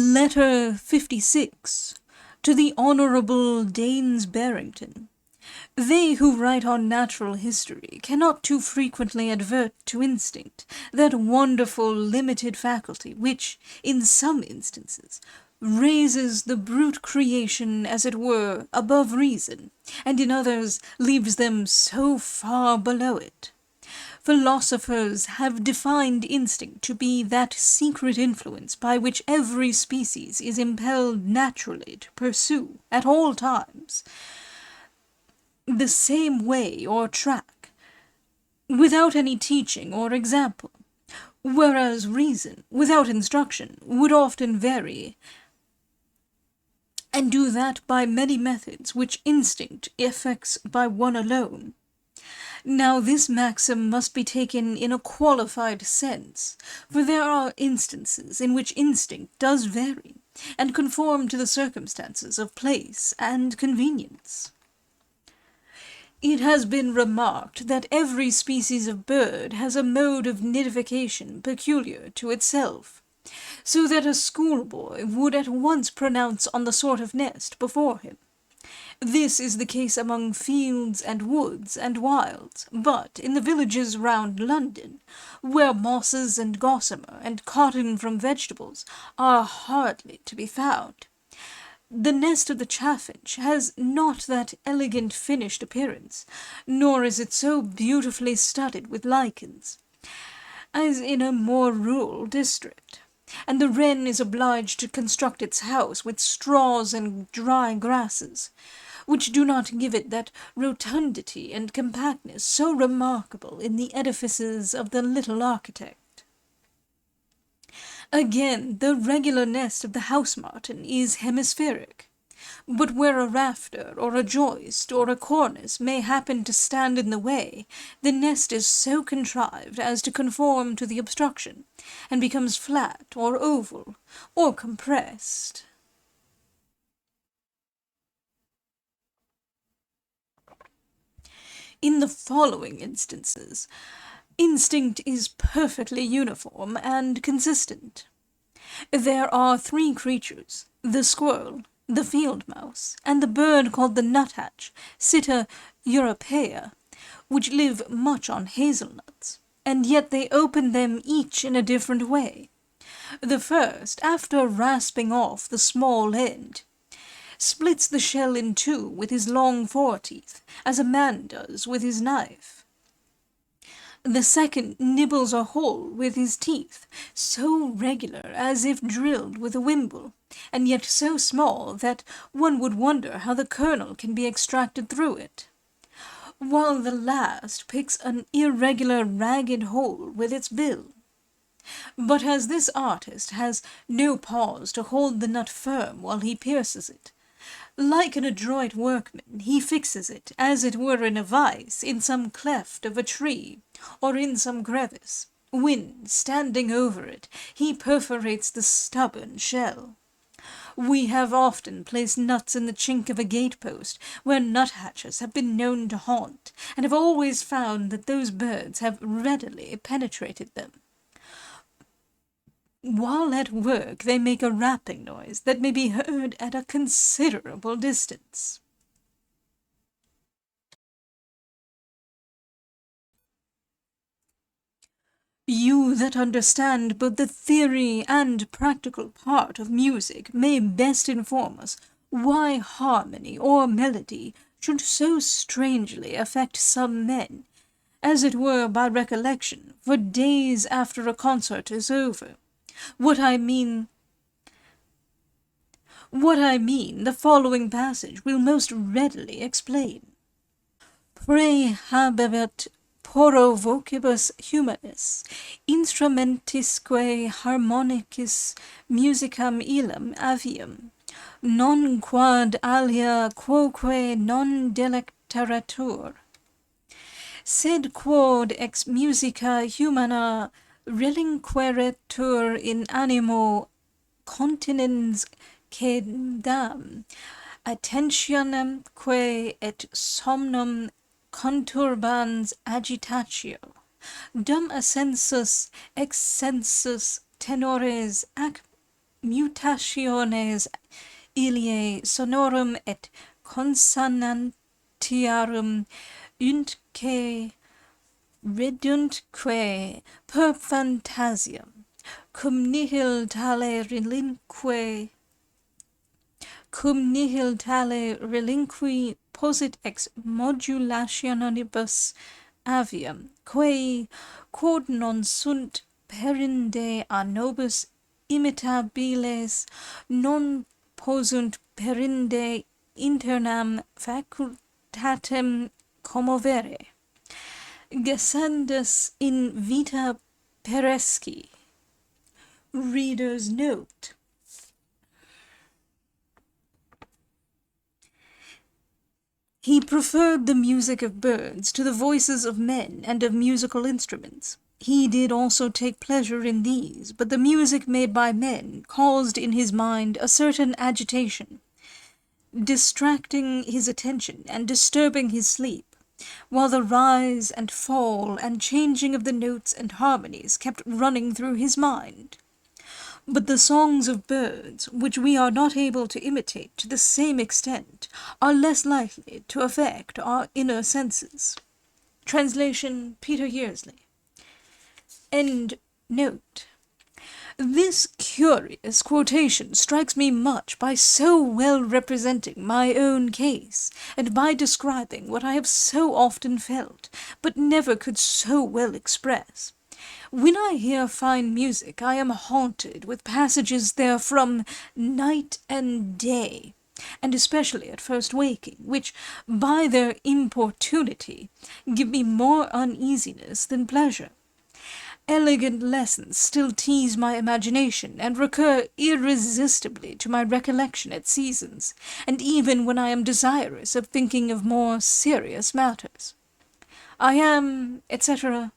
Letter 56. To the Honourable Daines Barrington. They who write on natural history cannot too frequently advert to instinct, that wonderful limited faculty which, in some instances, raises the brute creation, as it were, above reason, and in others leaves them so far below it. Philosophers have defined instinct to be that secret influence by which every species is impelled naturally to pursue, at all times, the same way or track, without any teaching or example, whereas reason, without instruction, would often vary, and do that by many methods which instinct effects by one alone. Now this maxim must be taken in a qualified sense, for there are instances in which instinct does vary, and conform to the circumstances of place and convenience. It has been remarked that every species of bird has a mode of nidification peculiar to itself, so that a schoolboy would at once pronounce on the sort of nest before him. This is the case among fields and woods and wilds, but in the villages round London, where mosses and gossamer and cotton from vegetables are hardly to be found, the nest of the chaffinch has not that elegant finished appearance, nor is it so beautifully studded with lichens, as in a more rural district, and the wren is obliged to construct its house with straws and dry grasses, which do not give it that rotundity and compactness so remarkable in the edifices of the little architect. Again, the regular nest of the house-martin is hemispheric, but where a rafter or a joist or a cornice may happen to stand in the way, the nest is so contrived as to conform to the obstruction, and becomes flat or oval or compressed. In the following instances, instinct is perfectly uniform and consistent. There are 3 creatures, the squirrel, the field mouse, and the bird called the nuthatch, Sitta europaea, which live much on hazelnuts, and yet they open them each in a different way. The first, after rasping off the small end, splits the shell in 2 with his long foreteeth, as a man does with his knife. The second nibbles a hole with his teeth, so regular as if drilled with a wimble, and yet so small that one would wonder how the kernel can be extracted through it, while the last picks an irregular ragged hole with its bill. But as this artist has no pause to hold the nut firm while he pierces it, like an adroit workman, he fixes it, as it were in a vice, in some cleft of a tree, or in some crevice, when, standing over it, he perforates the stubborn shell. We have often placed nuts in the chink of a gate-post, where nuthatches have been known to haunt, and have always found that those birds have readily penetrated them. While at work they make a rapping noise that may be heard at a considerable distance. You that understand both the theory and practical part of music may best inform us why harmony or melody should so strangely affect some men, as it were by recollection, for days after a concert is over. What I mean, the following passage will most readily explain. Praehabebat poro vocibus humanis, instrumentisque harmonicis musicam illam avium, non quad alia quoque non delectaratur, sed quod ex musica humana relinqueretur in animo continens quedam, attentionem que et somnum conturbans agitatio, dum ascensus ex sensus tenores ac mutationes iliae sonorum et consonantiarum untque reduntque per phantasiam, cum nihil tale relinqui posit ex modulationibus avium, quae quod non sunt perinde a nobis imitabiles, non posunt perinde internam facultatem commovere, gesandus in vita peresci. Reader's note. He preferred the music of birds to the voices of men and of musical instruments. He did also take pleasure in these, but the music made by men caused in his mind a certain agitation, distracting his attention and disturbing his sleep, while the rise and fall and changing of the notes and harmonies kept running through his mind. But the songs of birds, which we are not able to imitate to the same extent, are less likely to affect our inner senses. Translation Peter Yearsley. End note. This curious quotation strikes me much by so well representing my own case, and by describing what I have so often felt, but never could so well express. When I hear fine music, I am haunted with passages therefrom night and day, and especially at first waking, which, by their importunity, give me more uneasiness than pleasure. Elegant lessons still tease my imagination, and recur irresistibly to my recollection at seasons, and even when I am desirous of thinking of more serious matters. I am, etc.,